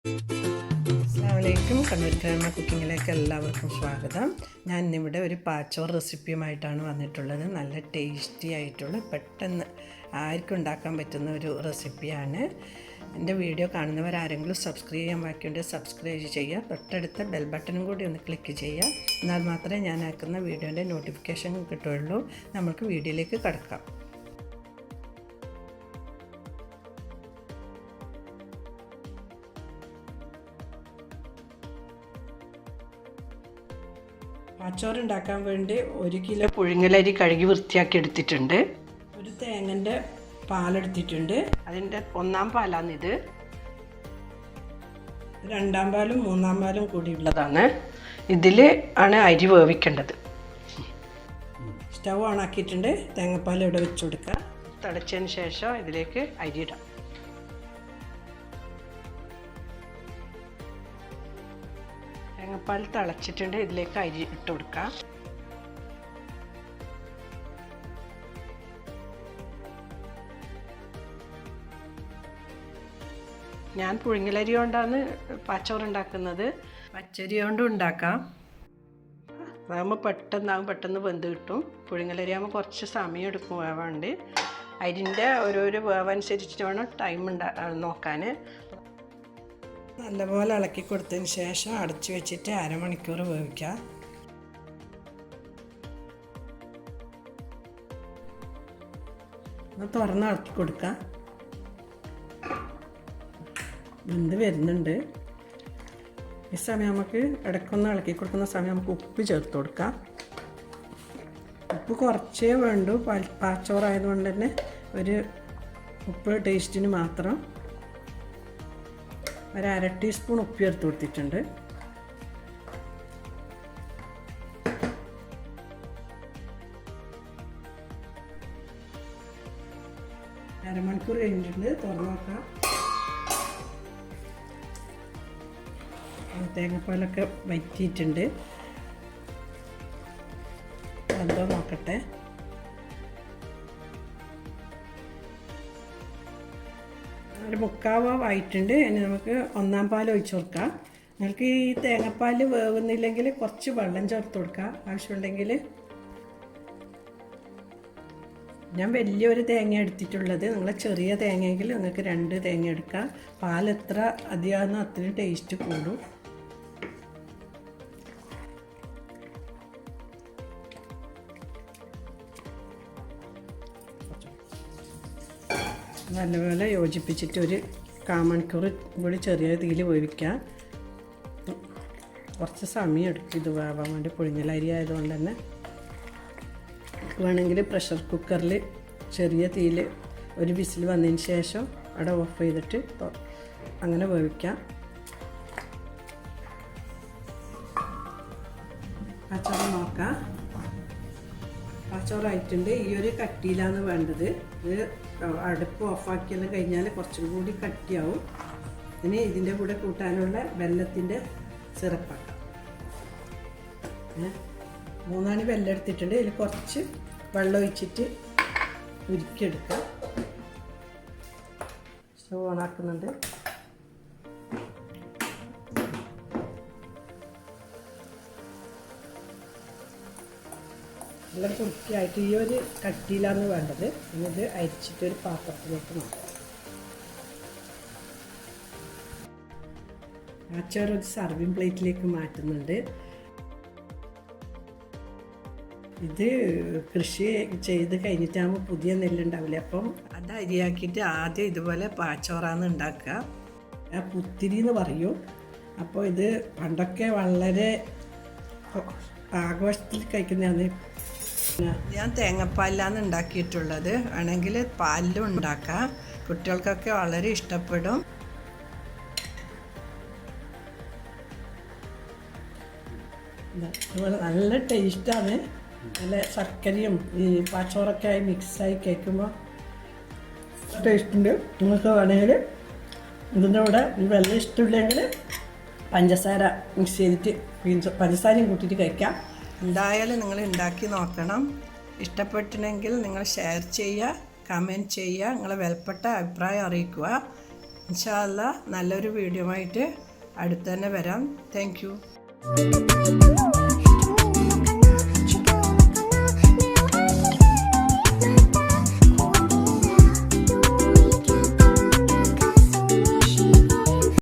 അസ്സലാമലൈക്കും. കണ്ണൂർ ഗ്രാമ കുക്കിങ്ങിലേക്ക് എല്ലാവർക്കും സ്വാഗതം. ഞാൻ ഇന്നിവിടെ ഒരു പാച്ചോർ റെസിപ്പിയുമായിട്ടാണ് വന്നിട്ടുള്ളത്. നല്ല ടേസ്റ്റി ആയിട്ടുള്ള പെട്ടെന്ന് ആർക്കും ഉണ്ടാക്കാൻ പറ്റുന്ന ഒരു റെസിപ്പിയാണ്. എൻ്റെ വീഡിയോ കാണുന്നവരാരെങ്കിലും സബ്സ്ക്രൈബ് ചെയ്യാൻ ബാക്കിയുണ്ടെങ്കിൽ സബ്സ്ക്രൈബ് ചെയ്യുക. തൊട്ടടുത്ത ബെൽ ബട്ടണും കൂടി ഒന്ന് ക്ലിക്ക് ചെയ്യുക. എന്നാൽ മാത്രമേ ഞാൻ ആക്കുന്ന വീഡിയോൻ്റെ നോട്ടിഫിക്കേഷൻ കിട്ടുകയുള്ളൂ. നമുക്ക് വീഡിയോയിലേക്ക് കടക്കാം. പാച്ചോറ് ഉണ്ടാക്കാൻ വേണ്ടി 1 കിലോ പുഴുങ്ങലരി കഴുകി വൃത്തിയാക്കി എടുത്തിട്ടുണ്ട്. ഒരു തേങ്ങൻ്റെ പാലെടുത്തിട്ടുണ്ട്. അതിൻ്റെ 1-ാം പാലാണിത്. 2-ാം പാലും 3-ാം പാലും കൂടിയുള്ളതാണ്. ഇതിൽ ആണ് അരി വേവിക്കേണ്ടത്. സ്റ്റൗ ഓണാക്കിയിട്ടുണ്ട്. തേങ്ങാപ്പാൽ ഇവിടെ വെച്ച് കൊടുക്കുക. തിളച്ചതിന് ശേഷം ഇതിലേക്ക് അരി ഇടാം. തേങ്ങാപ്പാൽ തിളച്ചിട്ടുണ്ട്. ഇതിലേക്ക് അരി ഇട്ട് കൊടുക്കാം. ഞാൻ പുഴുങ്ങലരി കൊണ്ടാണ് പാച്ചോറ് ഉണ്ടാക്കുന്നത്. പച്ചരി കൊണ്ടും ഉണ്ടാക്കാം. അതാകുമ്പോൾ പെട്ടെന്ന് വെന്ത് കിട്ടും. പുഴുങ്ങലരി ആകുമ്പോൾ കുറച്ച് സമയം എടുക്കും വേവാണ്ട്. അരിൻ്റെ ഓരോരോ വേവനുസരിച്ചിട്ട് വേണം ടൈം നോക്കാൻ. നല്ലപോലെ ഇളക്കി കൊടുത്തതിന് ശേഷം അടച്ചു വെച്ചിട്ട് അരമണിക്കൂർ വേവിക്കുക. തുറന്ന് ഇളക്കി കൊടുക്കുക. വെന്ത് വരുന്നുണ്ട്. ഈ സമയം നമുക്ക് ഇടയ്ക്കൊന്ന് ഇളക്കി കൊടുക്കുന്ന സമയം നമുക്ക് ഉപ്പ് ചേർത്ത് കൊടുക്കാം. ഉപ്പ് കുറച്ചേ വേണ്ടൂ. പാച്ചോറായതുകൊണ്ട് തന്നെ ഒരു ഉപ്പ് ടേസ്റ്റിന് മാത്രം. 1/2 ടീസ്പൂൺ ഉപ്പ് ചേർത്ത് കൊടുത്തിട്ടുണ്ട്. അരമണിക്കൂർ കഴിഞ്ഞിട്ടുണ്ട്. തുറന്ന് നോക്കാം. തേങ്ങാപ്പാലൊക്കെ വറ്റിയിട്ടുണ്ട്. എന്തോ നോക്കട്ടെ. ഒരു 3/4 ആയിട്ടുണ്ട്. ഇനി നമുക്ക് 1-ാം പാൽ ഒഴിച്ച് കൊടുക്കാം. നിങ്ങൾക്ക് ഈ തേങ്ങാപ്പാൽ വേവുന്നില്ലെങ്കിൽ കുറച്ച് വെള്ളം ചേർത്ത് കൊടുക്കാം ആവശ്യമുണ്ടെങ്കിൽ. ഞാൻ വലിയൊരു തേങ്ങ എടുത്തിട്ടുള്ളത്. നിങ്ങൾ ചെറിയ തേങ്ങയെങ്കിൽ നിങ്ങൾക്ക് 2 തേങ്ങ എടുക്കാം. പാൽ എത്ര അധികമാകുന്നോ അത്രയും ടേസ്റ്റ് കൂടും. നല്ലപോലെ യോജിപ്പിച്ചിട്ട് ഒരു 1/4 മണിക്കൂർ കൂടി ചെറിയ തീയിൽ വേവിക്കുക. കുറച്ച് സമയം എടുക്കും ഇത് വേവാൻ വേണ്ടി. പുഴുങ്ങലരി ആയതുകൊണ്ട് തന്നെ വേണമെങ്കിൽ പ്രഷർ കുക്കറിൽ ചെറിയ തീയിൽ ഒരു വിസിൽ വന്നതിന് ശേഷം അവിടെ ഓഫ് ചെയ്തിട്ട് അങ്ങനെ വേവിക്കാം. പാച്ചോറ് നോക്കാം. പാച്ചോറായിട്ടുണ്ട്. ഈ ഒരു കട്ടിയിലാണ് വേണ്ടത്. ഇത് അടുപ്പ് ഓഫാക്കിയെല്ലാം കഴിഞ്ഞാൽ കുറച്ചും കൂടി കട്ടിയാവും. ഇനി ഇതിൻ്റെ കൂടെ കൂട്ടാനുള്ള വെല്ലത്തിൻ്റെ സിറപ്പാക്കാം. 3 വെല്ലം എടുത്തിട്ടുണ്ട്. ഇതിൽ കുറച്ച് വെള്ളം ഒഴിച്ചിട്ട് ഉരുക്കിയെടുക്കാം. സ്റ്റവ് ഓണാക്കുന്നുണ്ട്. എല്ലാം കുറുക്കിയായിട്ട് ഈ ഒരു കട്ടിയിലാണ് വേണ്ടത്. ഇത് അരിച്ചിട്ട് ഒരു പാത്രത്തിലേക്ക് മാറ്റാം. പാച്ചോറ് ഒരു സർവിങ് പ്ലേറ്റിലേക്ക് മാറ്റുന്നുണ്ട്. ഇത് കൃഷി ചെയ്ത് കഴിഞ്ഞിട്ടാകുമ്പോൾ പുതിയ നെല്ലുണ്ടാവില്ലേ, അപ്പം അത് അരിയാക്കിയിട്ട് ആദ്യം ഇതുപോലെ പാച്ചോറാന്ന് ഉണ്ടാക്കുക. പുത്തിരി എന്ന് പറയും. അപ്പോൾ ഇത് പണ്ടൊക്കെ വളരെ ആഘോഷത്തിൽ കഴിക്കുന്നതാണ്. ഞാൻ തേങ്ങാപ്പാലിലാണ് ഉണ്ടാക്കിയിട്ടുള്ളത്. വേണമെങ്കിൽ പാലിലും ഉണ്ടാക്കാം. കുട്ടികൾക്കൊക്കെ വളരെ ഇഷ്ടപ്പെടും. അതുപോലെ നല്ല ടേസ്റ്റാണ്. നല്ല ശർക്കരയും ഈ പാച്ചോറൊക്കെ ആയി മിക്സായി കഴിക്കുമ്പോൾ ടേസ്റ്റുണ്ട്. നിങ്ങൾക്ക് വേണമെങ്കിൽ ഇതിൻ്റെ കൂടെ ഈ വെള്ളം ഇഷ്ടമില്ലെങ്കിൽ പഞ്ചസാര മിക്സ് ചെയ്തിട്ട് പഞ്ചസാരയും കൂട്ടിയിട്ട് കഴിക്കാം. എന്തായാലും നിങ്ങൾ ഉണ്ടാക്കി നോക്കണം. ഇഷ്ടപ്പെട്ടില്ലെങ്കിൽ നിങ്ങൾ ഷെയർ ചെയ്യുക, കമൻറ്റ് ചെയ്യുക, നിങ്ങളെ വിലപ്പെട്ട അഭിപ്രായം അറിയിക്കുക. ഇൻഷാ അല്ലാ നല്ലൊരു വീഡിയോ ആയിട്ട് അടുത്ത് തന്നെ വരാം. Thank you.